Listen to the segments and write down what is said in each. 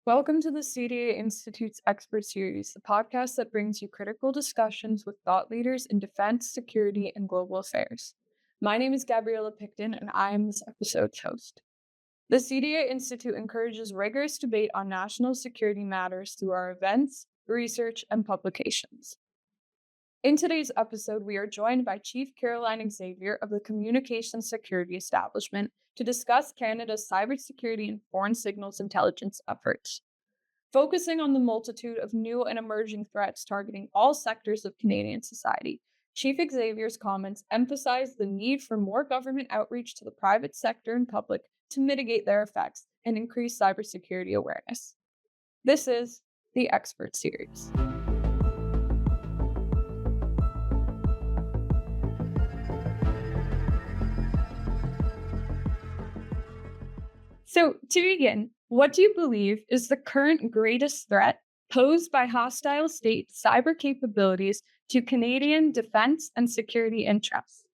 Welcome to the CDA Institute's Expert Series, the podcast that brings you critical discussions with thought leaders in defense, security, and global affairs. My name is Gabriella Picton, and I am this episode's host. The CDA Institute encourages rigorous debate on national security matters through our events, research, and publications. In today's episode, we are joined by Chief Caroline Xavier of the Communications Security Establishment to discuss Canada's cybersecurity and foreign signals intelligence efforts. Focusing on the multitude of new and emerging threats targeting all sectors of Canadian society, Chief Xavier's comments emphasize the need for more government outreach to the private sector and public to mitigate their effects and increase cybersecurity awareness. This is the Expert Series. So, to begin, what do you believe is the current greatest threat posed by hostile state cyber capabilities to Canadian defense and security interests?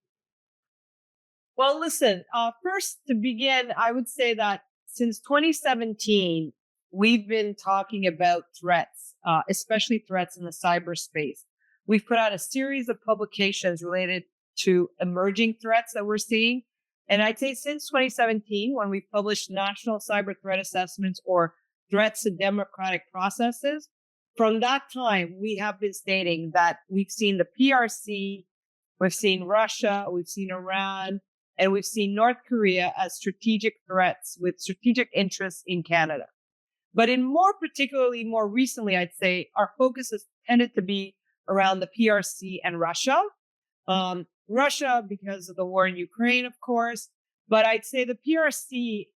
Well, listen, first to begin, I would say that since 2017, we've been talking about threats, especially threats in the cyberspace. We've put out a series of publications related to emerging threats that we're seeing. And I'd say since 2017, when we published national cyber threat assessments or threats to democratic processes, from that time, we have been stating that we've seen the PRC, we've seen Russia, we've seen Iran, and we've seen North Korea as strategic threats with strategic interests in Canada. But more recently, I'd say our focus has tended to be around the PRC and Russia. Russia because of the war in Ukraine, of course, but I'd say the PRC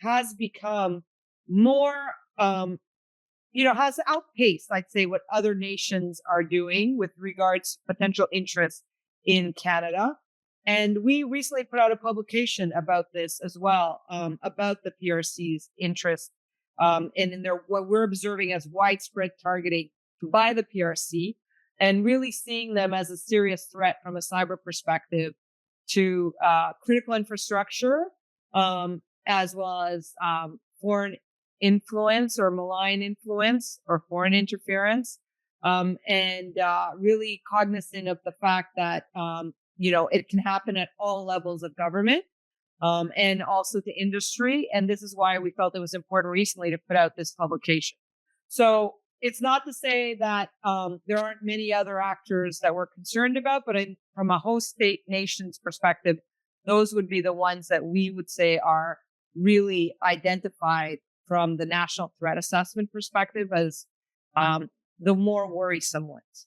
has become more, has outpaced, I'd say, what other nations are doing with regards to potential interest in Canada. And we recently put out a publication about this as well, about the PRC's interest and in what we're observing as widespread targeting by the PRC, and really seeing them as a serious threat from a cyber perspective to critical infrastructure, as well as foreign influence or malign influence or foreign interference, and really cognizant of the fact that it can happen at all levels of government and also to industry. And this is why we felt it was important recently to put out this publication. So it's not to say that there aren't many other actors that we're concerned about, but from a host state nation's perspective, those would be the ones that we would say are really identified from the national threat assessment perspective as the more worrisome ones.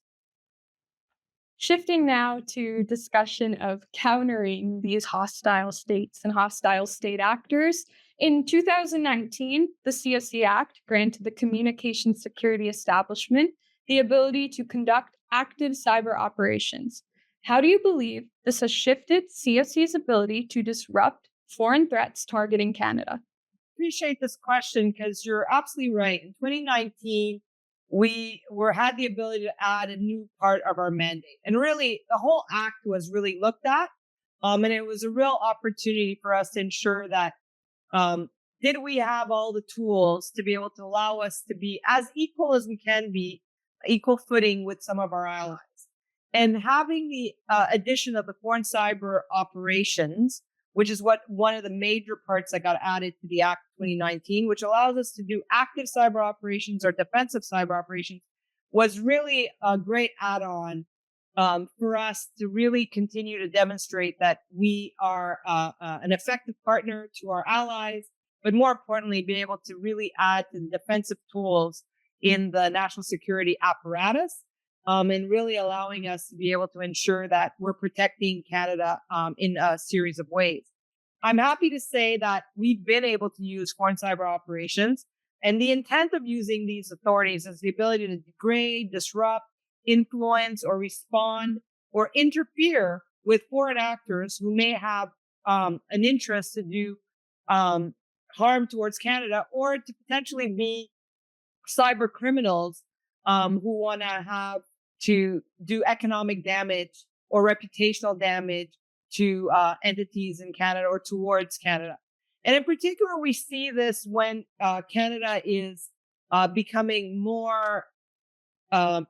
Shifting now to discussion of countering these hostile states and hostile state actors, in 2019, the CSE Act granted the Communications Security Establishment the ability to conduct active cyber operations. How do you believe this has shifted CSE's ability to disrupt foreign threats targeting Canada? Appreciate this question because you're absolutely right. In 2019, we had the ability to add a new part of our mandate. And really, the whole act was really looked at. And it was a real opportunity for us to ensure that did we have all the tools to be able to allow us to be as equal as we can be, equal footing with some of our allies. And having the addition of the foreign cyber operations, which is one of the major parts that got added to the Act 2019, which allows us to do active cyber operations or defensive cyber operations, was really a great add-on for us to really continue to demonstrate that we are an effective partner to our allies, but more importantly, being able to really add to the defensive tools in the national security apparatus, and really allowing us to be able to ensure that we're protecting Canada in a series of ways. I'm happy to say that we've been able to use foreign cyber operations, and the intent of using these authorities is the ability to degrade, disrupt, influence, or respond or interfere with foreign actors who may have an interest to do harm towards Canada, or to potentially be cyber criminals who want to do economic damage or reputational damage to entities in Canada or towards Canada. And in particular, we see this when Canada is becoming more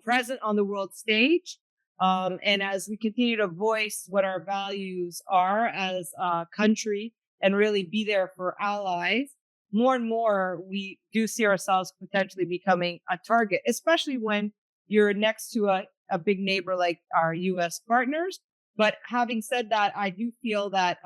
present on the world stage. And as we continue to voice what our values are as a country and really be there for allies, more and more we do see ourselves potentially becoming a target, especially when you're next to a big neighbor like our US partners. But having said that, I do feel that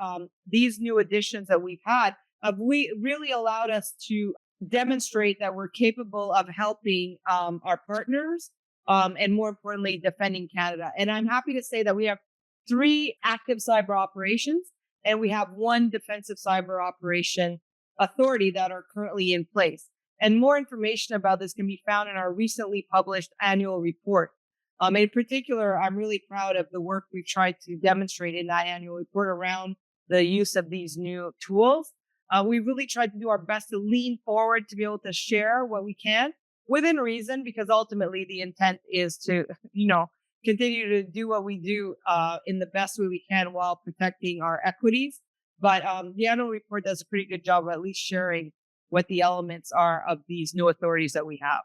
these new additions that we've had have we really allowed us to demonstrate that we're capable of helping our partners and more importantly, defending Canada. And I'm happy to say that we have 3 active cyber operations and we have 1 defensive cyber operation authority that are currently in place. And more information about this can be found in our recently published annual report. In particular, I'm really proud of the work we've tried to demonstrate in that annual report around the use of these new tools. We really tried to do our best to lean forward to be able to share what we can within reason, because ultimately the intent is to, continue to do what we do in the best way we can while protecting our equities. But the annual report does a pretty good job of at least sharing what the elements are of these new authorities that we have.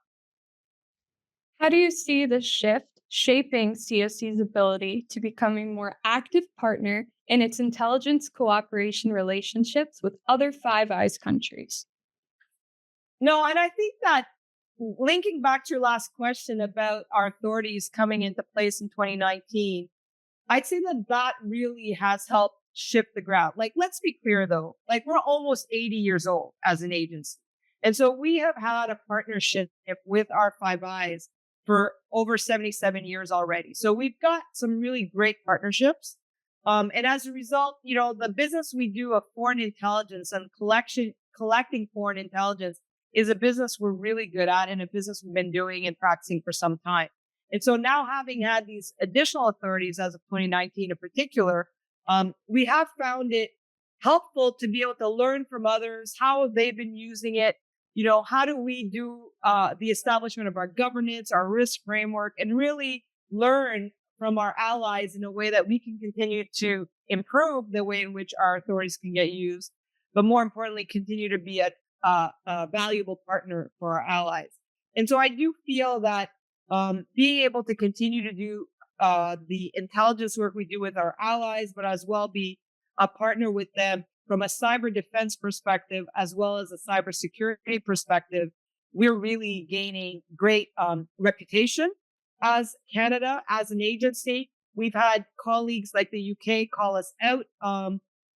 How do you see the shift shaping CSC's ability to become a more active partner in its intelligence cooperation relationships with other Five Eyes countries? No, and I think that linking back to your last question about our authorities coming into place in 2019, I'd say that that really has helped shift the ground. Like, let's be clear though, like we're almost 80 years old as an agency. And so we have had a partnership with our Five Eyes for over 77 years already. So we've got some really great partnerships. And as a result, the business we do of foreign intelligence and collecting foreign intelligence is a business we're really good at and a business we've been doing and practicing for some time. And so now having had these additional authorities as of 2019 in particular, we have found it helpful to be able to learn from others. How have they been using it? How do we do the establishment of our governance, our risk framework, and really learn from our allies in a way that we can continue to improve the way in which our authorities can get used, but more importantly, continue to be a valuable partner for our allies. And so I do feel that being able to continue to do the intelligence work we do with our allies, but as well be a partner with them from a cyber defense perspective, as well as a cybersecurity perspective, we're really gaining great reputation as Canada, as an agency. We've had colleagues like the UK call us out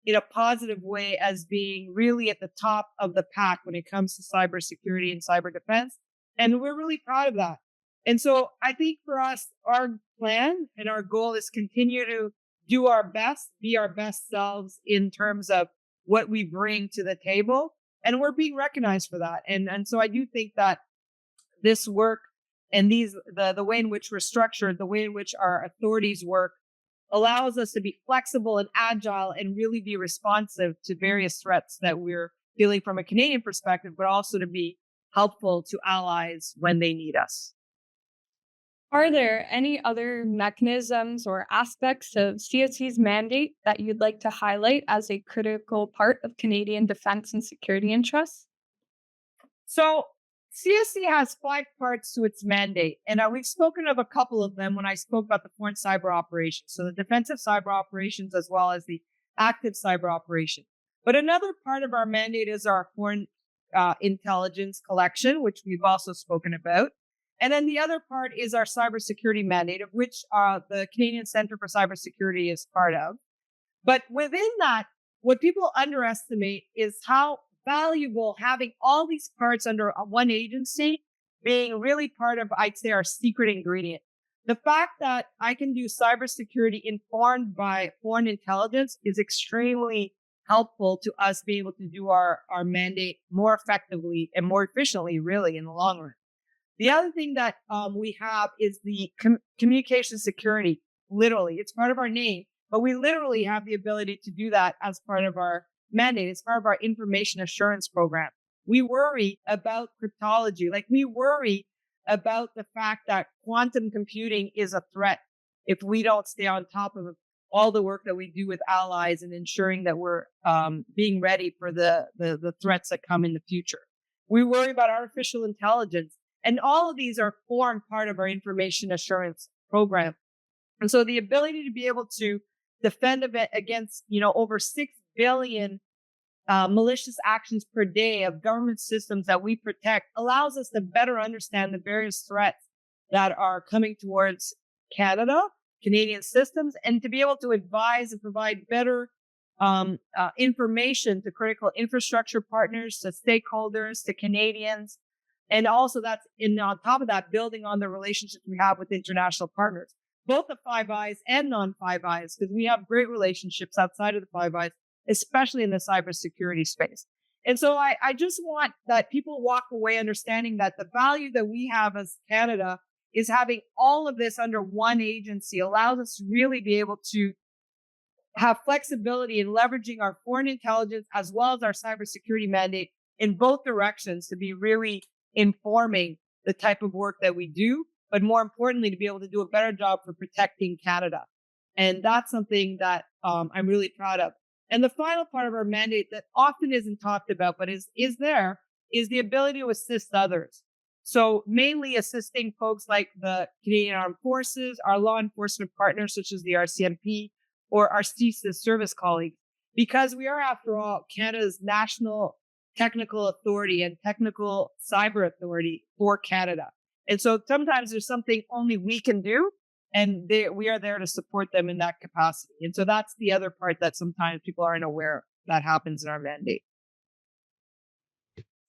in a positive way as being really at the top of the pack when it comes to cybersecurity and cyber defense. And we're really proud of that. And so I think for us, our plan and our goal is continue to do our best, be our best selves in terms of what we bring to the table. And we're being recognized for that. And so I do think that this work and the way in which we're structured, the way in which our authorities work allows us to be flexible and agile and really be responsive to various threats that we're feeling from a Canadian perspective, but also to be helpful to allies when they need us. Are there any other mechanisms or aspects of CSC's mandate that you'd like to highlight as a critical part of Canadian defense and security interests? So CSC has 5 parts to its mandate, and we've spoken of a couple of them when I spoke about the foreign cyber operations. So the defensive cyber operations as well as the active cyber operation. But another part of our mandate is our foreign intelligence collection, which we've also spoken about. And then the other part is our cybersecurity mandate, of which the Canadian Centre for Cybersecurity is part of. But within that, what people underestimate is how valuable having all these parts under one agency being really part of, I'd say, our secret ingredient. The fact that I can do cybersecurity informed by foreign intelligence is extremely helpful to us being able to do our mandate more effectively and more efficiently, really, in the long run. The other thing that we have is the communication security. Literally, it's part of our name, but we literally have the ability to do that as part of our mandate. It's part of our information assurance program. We worry about cryptology. Like, we worry about the fact that quantum computing is a threat if we don't stay on top of all the work that we do with allies and ensuring that we're being ready for the threats that come in the future. We worry about artificial intelligence, and all of these form part of our information assurance program. And so the ability to be able to defend against, over 6 billion malicious actions per day of government systems that we protect allows us to better understand the various threats that are coming towards Canada, Canadian systems, and to be able to advise and provide better information to critical infrastructure partners, to stakeholders, to Canadians. And also on top of that, building on the relationships we have with international partners, both the Five Eyes and non-Five Eyes, because we have great relationships outside of the Five Eyes, especially in the cybersecurity space. And so I just want that people walk away understanding that the value that we have as Canada is having all of this under one agency allows us to really be able to have flexibility in leveraging our foreign intelligence as well as our cybersecurity mandate in both directions to be really informing the type of work that we do, but more importantly, to be able to do a better job for protecting Canada. And that's something that I'm really proud of. And the final part of our mandate that often isn't talked about, but is there, is the ability to assist others. So mainly assisting folks like the Canadian Armed Forces, our law enforcement partners, such as the RCMP or our CSIS service colleagues, because we are, after all, Canada's national technical authority and technical cyber authority for Canada. And so sometimes there's something only we can do, and we are there to support them in that capacity. And so that's the other part that sometimes people aren't aware that happens in our mandate.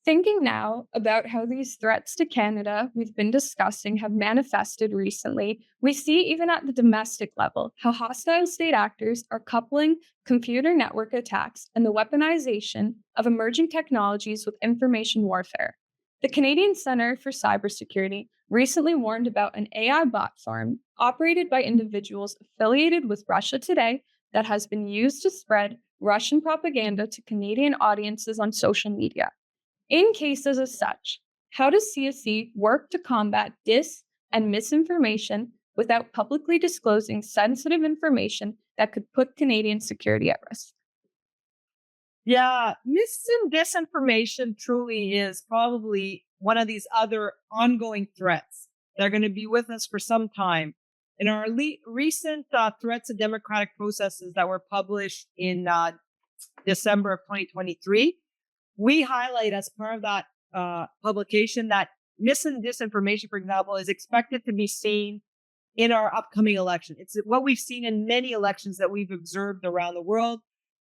Thinking now about how these threats to Canada we've been discussing have manifested recently, we see even at the domestic level how hostile state actors are coupling computer network attacks and the weaponization of emerging technologies with information warfare. The Canadian Centre for Cybersecurity recently warned about an AI bot farm operated by individuals affiliated with Russia Today that has been used to spread Russian propaganda to Canadian audiences on social media. In cases as such, how does CSC work to combat dis and misinformation without publicly disclosing sensitive information that could put Canadian security at risk? Yeah, mis and disinformation truly is probably one of these other ongoing threats. They're going to be with us for some time. In our recent threats to democratic processes that were published in December of 2023, we highlight as part of that publication that mis and disinformation, for example, is expected to be seen in our upcoming election. It's what we've seen in many elections that we've observed around the world,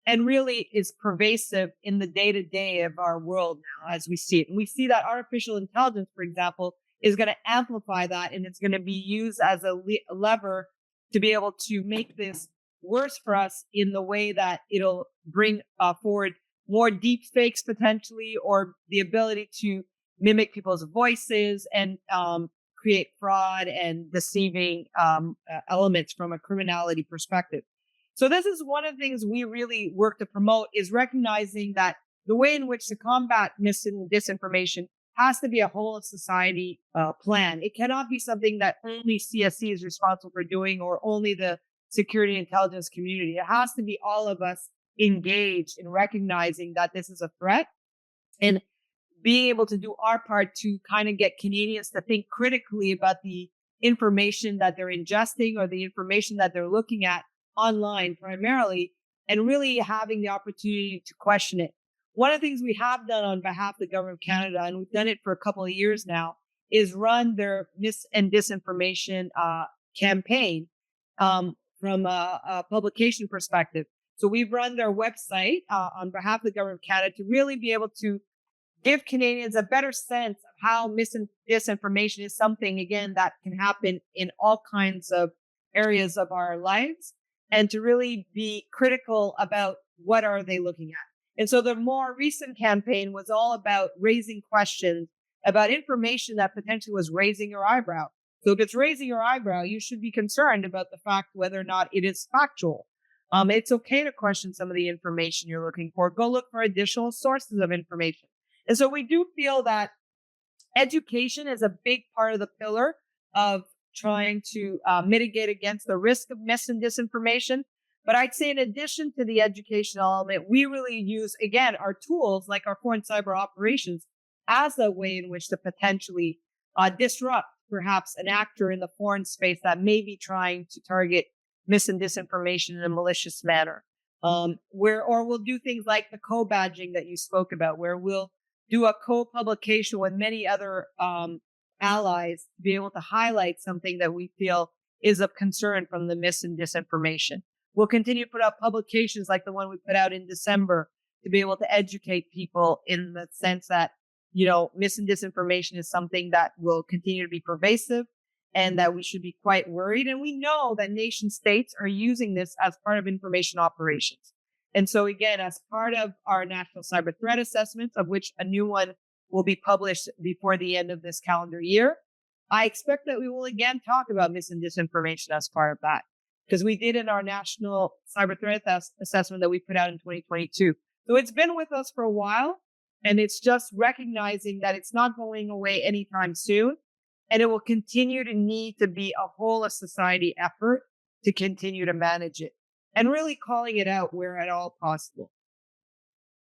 and really is pervasive in the day-to-day of our world now as we see it. And we see that artificial intelligence, for example, is going to amplify that, and it's going to be used as a lever to be able to make this worse for us in the way that it'll bring forward more deep fakes potentially, or the ability to mimic people's voices and create fraud and deceiving elements from a criminality perspective. So this is one of the things we really work to promote, is recognizing that the way in which to combat mis and disinformation has to be a whole of society plan. It cannot be something that only CSC is responsible for doing, or only the security and intelligence community. It has to be all of us engaged in recognizing that this is a threat, and being able to do our part to kind of get Canadians to think critically about the information that they're ingesting or the information that they're looking at online primarily, and really having the opportunity to question it. One of the things we have done on behalf of the government of Canada, and we've done it for a couple of years now, is run their mis and disinformation campaign from a publication perspective. So we've run their website on behalf of the government of Canada to really be able to give Canadians a better sense of how mis and disinformation is something, again, that can happen in all kinds of areas of our lives, and to really be critical about what are they looking at. And so the more recent campaign was all about raising questions about information that potentially was raising your eyebrow. So if it's raising your eyebrow, you should be concerned about the fact whether or not it is factual. It's okay to question some of the information you're looking for. Go look for additional sources of information. And so we do feel that education is a big part of the pillar of trying to mitigate against the risk of mis and disinformation. But I'd say in addition to the educational element, we really use, again, our tools like our foreign cyber operations as a way in which to potentially disrupt perhaps an actor in the foreign space that may be trying to target mis and disinformation in a malicious manner. Or we'll do things like the co-badging that you spoke about, where we'll do a co-publication with many other allies to be able to highlight something that we feel is of concern from the mis and disinformation. We'll continue to put out publications like the one we put out in December to be able to educate people in the sense that, mis and disinformation is something that will continue to be pervasive and that we should be quite worried. And we know that nation states are using this as part of information operations. And so again, as part of our national cyber threat assessments, of which a new one will be published before the end of this calendar year, I expect that we will again talk about mis and disinformation as part of that, because we did in our national cyber threat assessment that we put out in 2022. So it's been with us for a while, and it's just recognizing that it's not going away anytime soon, and it will continue to need to be a whole of society effort to continue to manage it, and really calling it out where at all possible.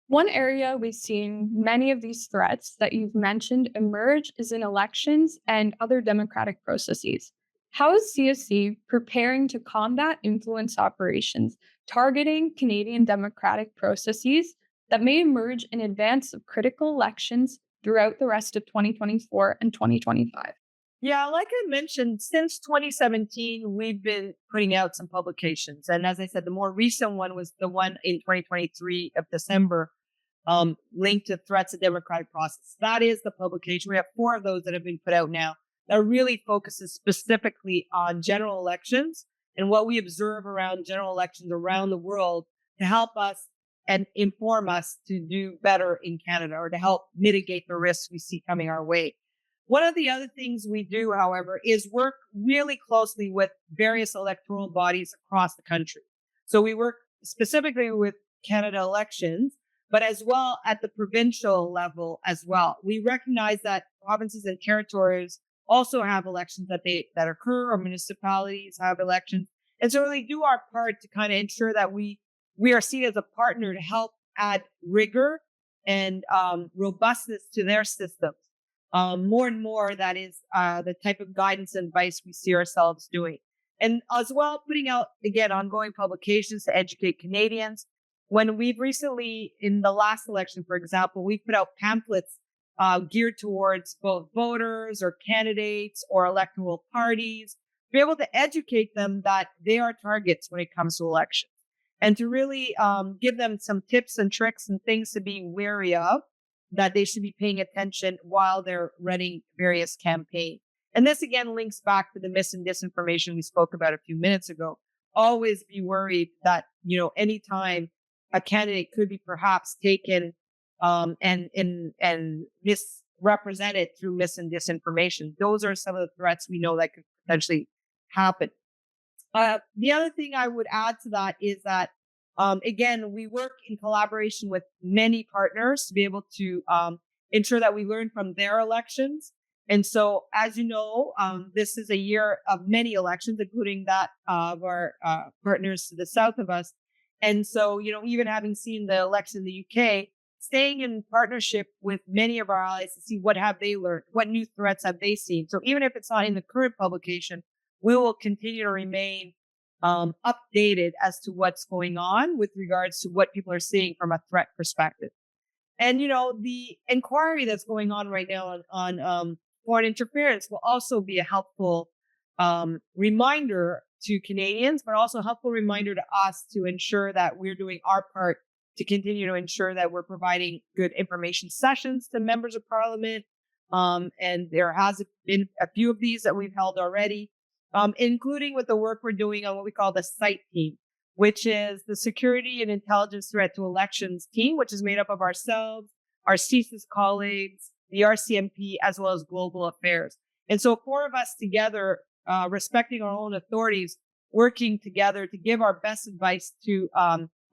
One area we've seen many of these threats that you've mentioned emerge is in elections and other democratic processes. How is CSC preparing to combat influence operations targeting Canadian democratic processes that may emerge in advance of critical elections throughout the rest of 2024 and 2025? Yeah, like I mentioned, since 2017, we've been putting out some publications. And as I said, the more recent one was the one in 2023 of December, linked to threats to democratic process. That is the publication. We have 4 of those that have been put out now that really focuses specifically on general elections and what we observe around general elections around the world to help us and inform us to do better in Canada, or to help mitigate the risks we see coming our way. One of the other things we do, however, is work really closely with various electoral bodies across the country. So we work specifically with Canada elections, but as well at the provincial level as well. We recognize that provinces and territories also have elections that occur, or municipalities have elections. And so really do our part to kind of ensure that we are seen as a partner to help add rigor and robustness to their systems. More and more, that is the type of guidance and advice we see ourselves doing. And as well, putting out, again, ongoing publications to educate Canadians. When we've recently, in the last election, for example, we put out pamphlets geared towards both voters or candidates or electoral parties, to be able to educate them that they are targets when it comes to elections, and to really give them some tips and tricks and things to be wary of, that they should be paying attention while they're running various campaigns. And this again links back to the mis and disinformation we spoke about a few minutes ago. Always be worried that, anytime a candidate could be perhaps taken and misrepresented through mis and disinformation. Those are some of the threats we know that could potentially happen. The other thing I would add to that is that, again, we work in collaboration with many partners to be able to ensure that we learn from their elections. And so, as you know, this is a year of many elections, including that of our partners to the south of us. And so, even having seen the election in the UK, staying in partnership with many of our allies to see what have they learned, what new threats have they seen. So even if it's not in the current publication, we will continue to remain updated as to what's going on with regards to what people are seeing from a threat perspective. And, the inquiry that's going on right now on foreign interference will also be a helpful reminder to Canadians, but also a helpful reminder to us to ensure that we're doing our part to continue to ensure that we're providing good information sessions to members of parliament. And there has been a few of these that we've held already, including with the work we're doing on what we call the SITE team, which is the Security and Intelligence Threat to Elections team, which is made up of ourselves, our CSIS colleagues, the RCMP, as well as Global Affairs. And so 4 of us together, respecting our own authorities, working together to give our best advice to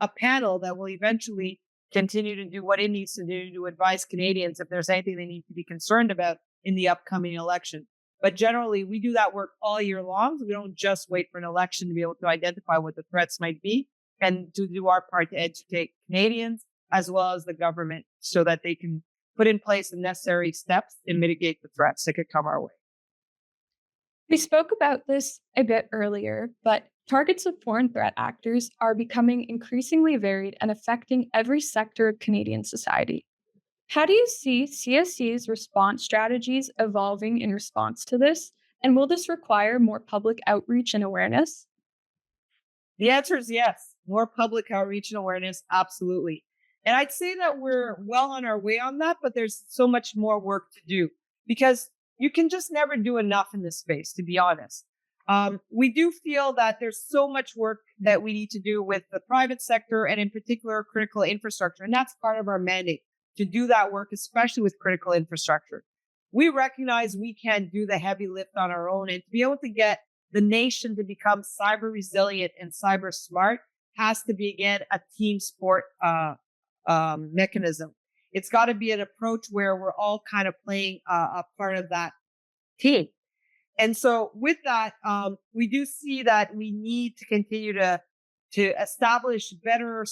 a panel that will eventually continue to do what it needs to do to advise Canadians if there's anything they need to be concerned about in the upcoming election. But generally, we do that work all year long. So we don't just wait for an election to be able to identify what the threats might be. and to do our part to educate Canadians as well as the government so that they can put in place the necessary steps and mitigate the threats that could come our way. We spoke about this a bit earlier, but targets of foreign threat actors are becoming increasingly varied and affecting every sector of Canadian society. How do you see CSC's response strategies evolving in response to this? And will this require more public outreach and awareness? The answer is yes. More public outreach and awareness, absolutely. And I'd say that we're well on our way on that, but there's so much more work to do because you can just never do enough in this space, to be honest. We do feel that there's so much work that we need to do with the private sector and in particular critical infrastructure. And that's part of our mandate to do that work, especially with critical infrastructure. We recognize we can't do the heavy lift on our own, and to be able to get the nation to become cyber resilient and cyber smart has to be, again, a team sport mechanism. It's got to be an approach where we're all kind of playing a part of that team. And so with that, we do see that we need to continue to establish better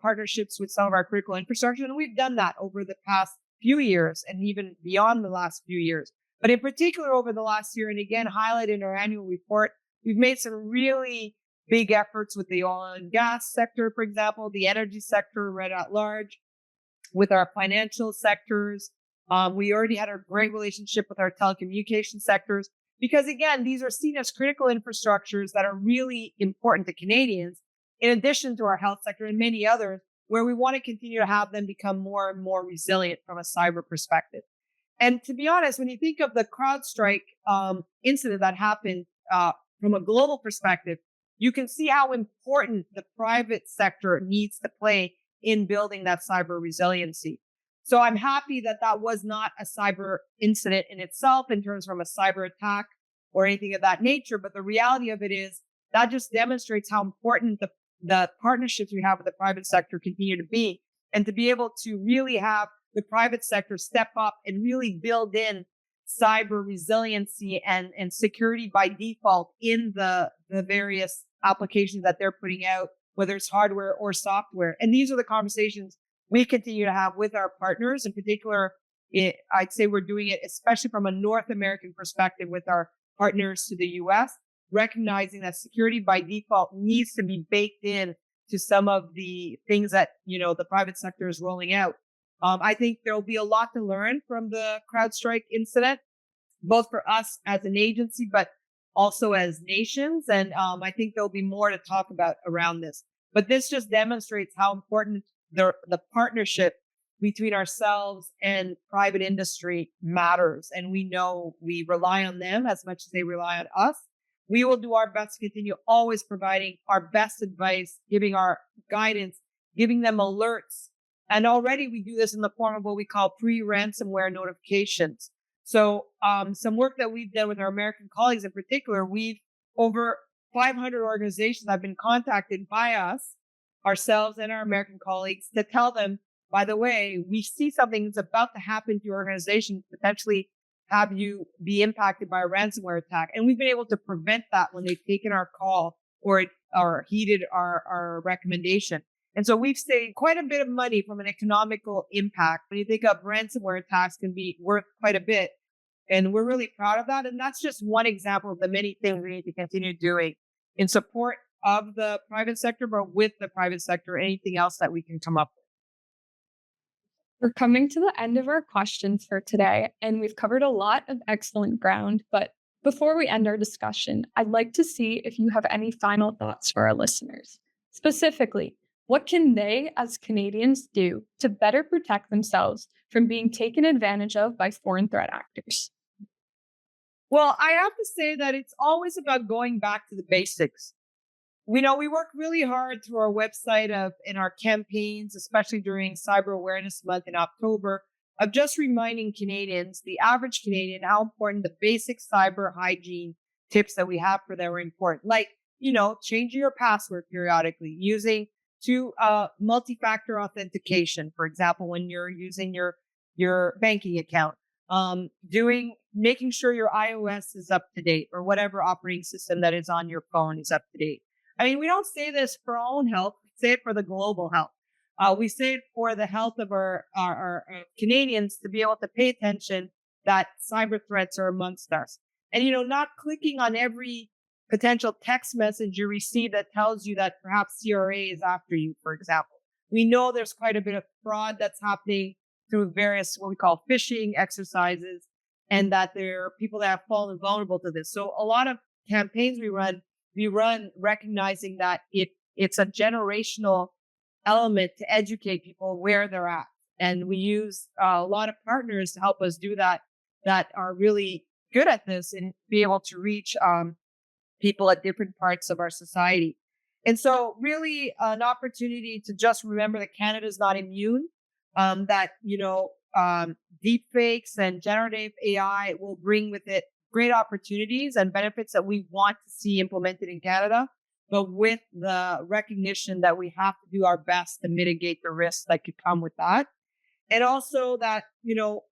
partnerships with some of our critical infrastructure. And we've done that over the past few years and even beyond the last few years. But in particular, over the last year, and again, highlighted in our annual report, we've made some really big efforts with the oil and gas sector, for example, the energy sector right at large, with our financial sectors. We already had a great relationship with our telecommunication sectors because, again, these are seen as critical infrastructures that are really important to Canadians, in addition to our health sector and many others, where we want to continue to have them become more and more resilient from a cyber perspective. And to be honest, when you think of the CrowdStrike incident that happened from a global perspective, you can see how important the private sector needs to play in building that cyber resiliency. So I'm happy that that was not a cyber incident in itself in terms from a cyber attack or anything of that nature. But the reality of it is that just demonstrates how important the partnerships we have with the private sector continue to be, and to be able to really have the private sector step up and really build in cyber resiliency and security by default in the various applications that they're putting out, whether it's hardware or software. And these are the conversations we continue to have with our partners. In particular, I'd say we're doing it especially from a North American perspective with our partners to the US, recognizing that security by default needs to be baked in to some of the things that, the private sector is rolling out. I think there'll be a lot to learn from the CrowdStrike incident, both for us as an agency, but also as nations. And I think there'll be more to talk about around this. But this just demonstrates how important the partnership between ourselves and private industry matters. And we know we rely on them as much as they rely on us. We will do our best to continue always providing our best advice, giving our guidance, giving them alerts. And already we do this in the form of what we call pre-ransomware notifications. So some work that we've done with our American colleagues in particular, we've over 500 organizations have been contacted by us, ourselves and our American colleagues, to tell them, by the way, we see something that's about to happen to your organization, potentially have you be impacted by a ransomware attack. And we've been able to prevent that when they've taken our call or heeded our recommendation. And so we've saved quite a bit of money from an economical impact. When you think of ransomware attacks can be worth quite a bit. And we're really proud of that. And that's just one example of the many things we need to continue doing in support of the private sector, but with the private sector, anything else that we can come up with. We're coming to the end of our questions for today, and we've covered a lot of excellent ground. But before we end our discussion, I'd like to see if you have any final thoughts for our listeners. Specifically, what can they as Canadians do to better protect themselves from being taken advantage of by foreign threat actors? Well, I have to say that it's always about going back to the basics. We work really hard through our website in our campaigns, especially during Cyber Awareness Month in October, of just reminding Canadians, the average Canadian, how important the basic cyber hygiene tips that we have for them are important. Like, changing your password periodically, using multi-factor authentication, for example, when you're using your banking account, making sure your iOS is up to date or whatever operating system that is on your phone is up to date. I mean, we don't say this for our own health, we say it for the global health. We say it for the health of our Canadians to be able to pay attention that cyber threats are amongst us. And, not clicking on every potential text message you receive that tells you that perhaps CRA is after you, for example. We know there's quite a bit of fraud that's happening through various what we call phishing exercises, and that there are people that have fallen vulnerable to this. So a lot of campaigns we run recognizing that it's a generational element to educate people where they're at. And we use a lot of partners to help us do that are really good at this and be able to reach people at different parts of our society. And so really an opportunity to just remember that Canada is not immune, that, deep fakes and generative AI will bring with it great opportunities and benefits that we want to see implemented in Canada, but with the recognition that we have to do our best to mitigate the risks that could come with that. And also that,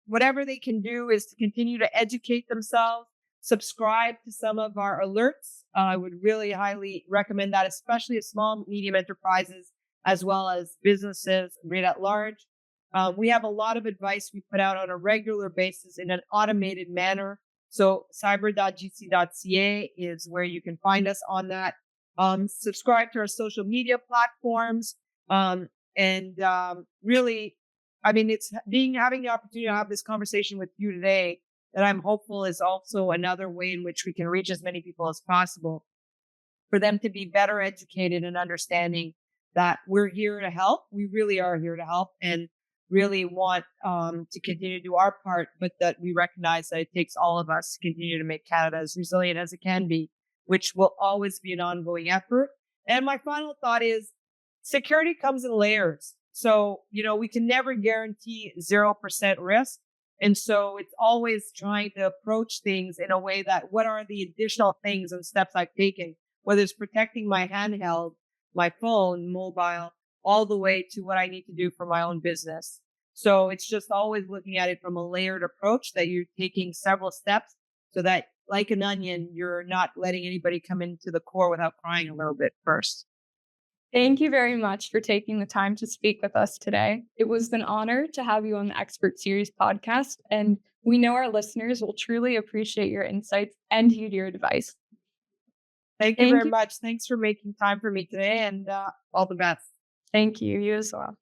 whatever they can do is to continue to educate themselves, subscribe to some of our alerts. I would really highly recommend that, especially as small, medium enterprises, as well as businesses right at large. We have a lot of advice we put out on a regular basis in an automated manner. So cyber.gc.ca is where you can find us on that. Subscribe to our social media platforms. Really, I mean, it's having the opportunity to have this conversation with you today that I'm hopeful is also another way in which we can reach as many people as possible for them to be better educated and understanding that we're here to help. We really are here to help and really want to continue to do our part, but that we recognize that it takes all of us to continue to make Canada as resilient as it can be, which will always be an ongoing effort. And my final thought is security comes in layers. So, we can never guarantee 0% risk. And so it's always trying to approach things in a way that what are the additional things and steps I've taken, whether it's protecting my handheld, my phone, mobile, all the way to what I need to do for my own business. So it's just always looking at it from a layered approach that you're taking several steps so that like an onion, you're not letting anybody come into the core without crying a little bit first. Thank you very much for taking the time to speak with us today. It was an honor to have you on the Expert Series podcast, and we know our listeners will truly appreciate your insights and heed your advice. Thank you very much. Thanks for making time for me today, and all the best. Thank you. You as well.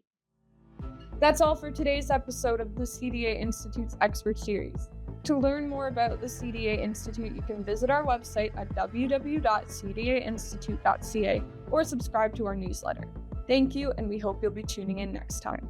That's all for today's episode of the CDA Institute's Expert Series. To learn more about the CDA Institute, you can visit our website at www.cdainstitute.ca or subscribe to our newsletter. Thank you, and we hope you'll be tuning in next time.